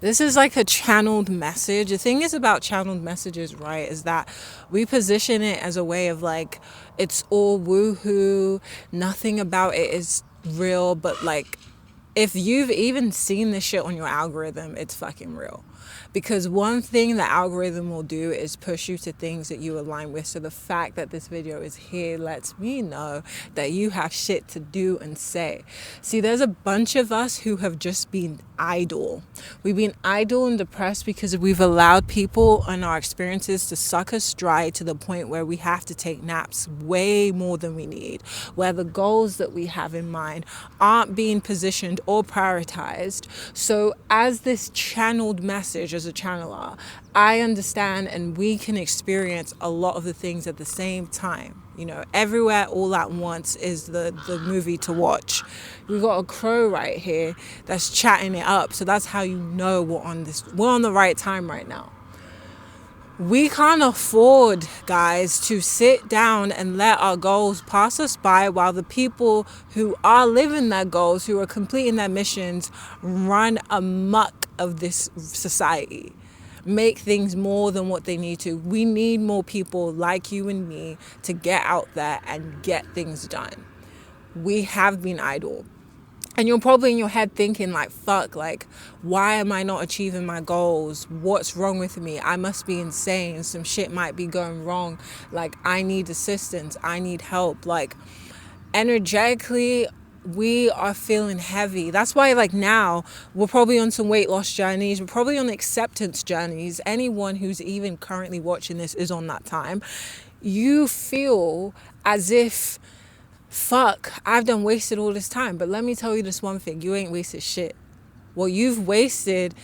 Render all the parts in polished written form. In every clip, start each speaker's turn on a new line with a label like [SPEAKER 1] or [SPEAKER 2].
[SPEAKER 1] This is like a channeled message. The thing is about channeled messages, right, is that we position it as a way of like, it's all woohoo, nothing about it is real, but like, if you've even seen this shit on your algorithm, it's fucking real. Because one thing the algorithm will do is push you to things that you align with. So the fact that this video is here lets me know that you have shit to do and say. See, there's a bunch of us who have just been idle. We've been idle and depressed because we've allowed people and our experiences to suck us dry to the point where we have to take naps way more than we need, where the goals that we have in mind aren't being positioned or prioritized. So as this channeled message, as a channeler, I understand and we can experience a lot of the things at the same time. You know, Everywhere All at Once is the movie to watch. We got a crow right here that's chatting it up. So that's how you know we're on the right time right now. We can't afford, guys, to sit down and let our goals pass us by while the people who are living their goals, who are completing their missions, run amok of this society. Make things more than what they need to. We need more people like you and me to get out there and get things done. We have been idle. And you're probably in your head thinking like, fuck, like, why am I not achieving my goals? What's wrong with me? I must be insane. Some shit might be going wrong. Like, I need assistance. I need help. Like, energetically, we are feeling heavy. That's why, like, now we're probably on some weight loss journeys. We're probably on acceptance journeys. Anyone who's even currently watching this is on that time. You feel as if, fuck, I've done wasted all this time. But let me tell you this one thing, you ain't wasted shit. What you've wasted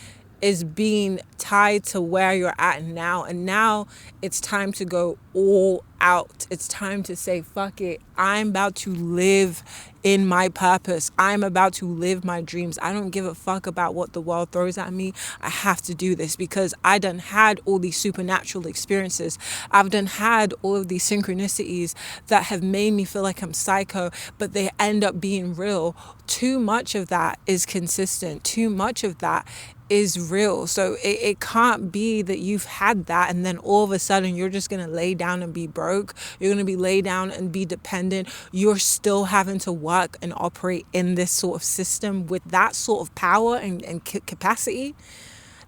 [SPEAKER 1] is being tied to where you're at now. And now it's time to go all out. It's time to say, fuck it. I'm about to live in my purpose. I'm about to live my dreams. I don't give a fuck about what the world throws at me. I have to do this because I done had all these supernatural experiences. I've done had all of these synchronicities that have made me feel like I'm psycho, but they end up being real. Too much of that is consistent. Too much of that is real. So it can't be that you've had that and then all of a sudden you're just going to lay down and be broke. You're going to be lay down and be dependent. You're still having to work and operate in this sort of system with that sort of power and capacity.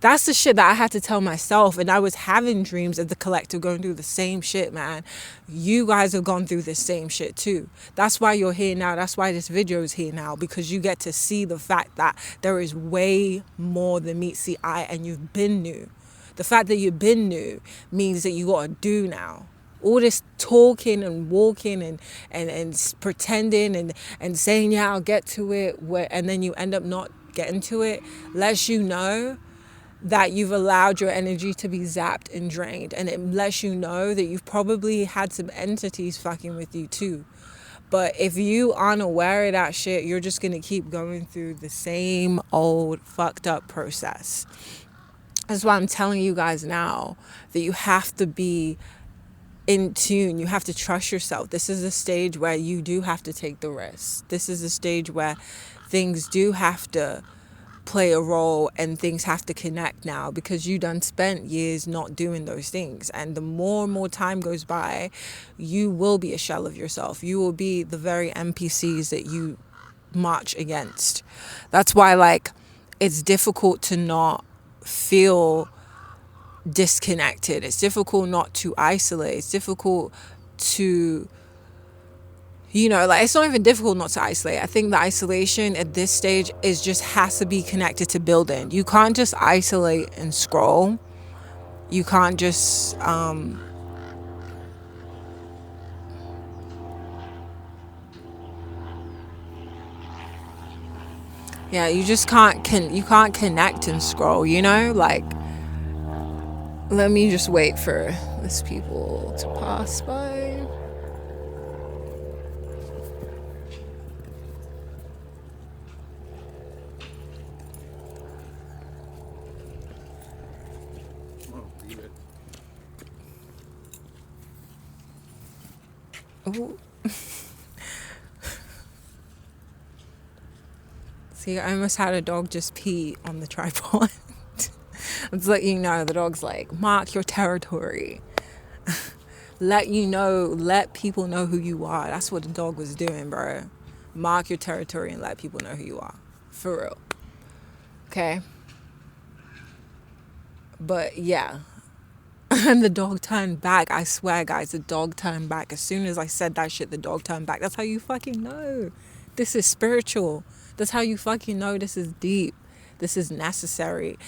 [SPEAKER 1] That's the shit that I had to tell myself. And I was having dreams of the collective going through the same shit, man. You guys have gone through the same shit too. That's why you're here now. That's why this video is here now, because you get to see the fact that there is way more than meets the eye and you've been new. The fact that you've been new means that you got to do now. All this talking and walking and pretending and saying, yeah, I'll get to it, and then you end up not getting to it, lets you know that you've allowed your energy to be zapped and drained. And it lets you know that you've probably had some entities fucking with you too. But if you aren't aware of that shit, you're just going to keep going through the same old fucked up process. That's why I'm telling you guys now that you have to be in tune. You have to trust yourself. This is a stage where you do have to take the risk. This is a stage where things do have to play a role and things have to connect now, because you done spent years not doing those things. And the more and more time goes by, you will be a shell of yourself. You will be the very NPCs that you march against. That's why, like, it's difficult to not feel disconnected. It's difficult not to isolate. It's difficult to, like, it's not even difficult not to isolate. I think the isolation at this stage has to be connected to building. You can't just isolate and scroll. You can't just you just can't connect and scroll, like, let me just wait for these people to pass by. Ooh. See, I almost had a dog just pee on the tripod. It's let you know. The dog's like, mark your territory. Let people know who you are. That's what the dog was doing, bro. Mark your territory and let people know who you are. For real. Okay? But yeah. And the dog turned back. I swear, guys, the dog turned back. As soon as I said that shit, the dog turned back. That's how you fucking know. This is spiritual. That's how you fucking know this is deep. This is necessary.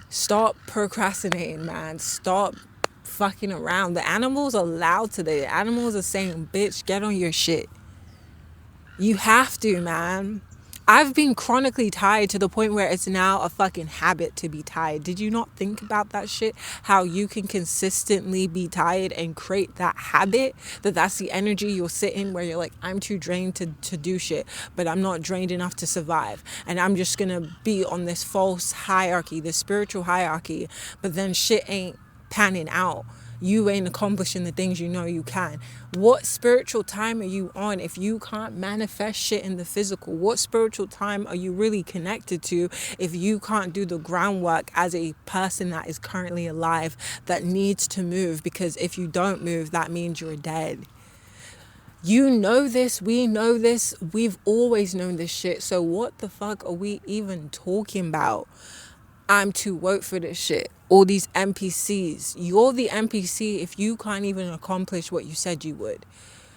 [SPEAKER 1] Stop procrastinating, man. Stop fucking around. The animals are loud today. The animals are saying, bitch, get on your shit. You have to, man. I've been chronically tired to the point where it's now a fucking habit to be tired. Did you not think about that shit? How you can consistently be tired and create that habit? That's the energy you'll sit in where you're like, I'm too drained to do shit, but I'm not drained enough to survive. And I'm just gonna be on this false hierarchy, this spiritual hierarchy, but then shit ain't panning out. You ain't accomplishing the things you know you can. What spiritual time are you on if you can't manifest shit in the physical? What spiritual time are you really connected to if you can't do the groundwork as a person that is currently alive that needs to move? Because if you don't move, that means you're dead. You know this, we know this, we've always known this shit. So what the fuck are we even talking about? I'm too woke for this shit. All these NPCs. You're the NPC if you can't even accomplish what you said you would.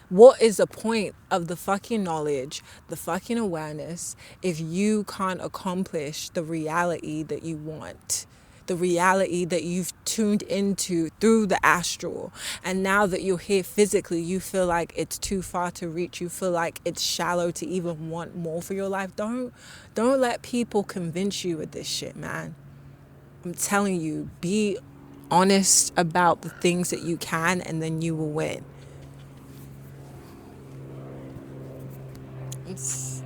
[SPEAKER 1] What is the point of the fucking knowledge, the fucking awareness, if you can't accomplish the reality that you want? The reality that you've tuned into through the astral. And now that you're here physically, you feel like it's too far to reach. You feel like it's shallow to even want more for your life. Don't let people convince you with this shit, man. I'm telling you, be honest about the things that you can, and then you will win. It's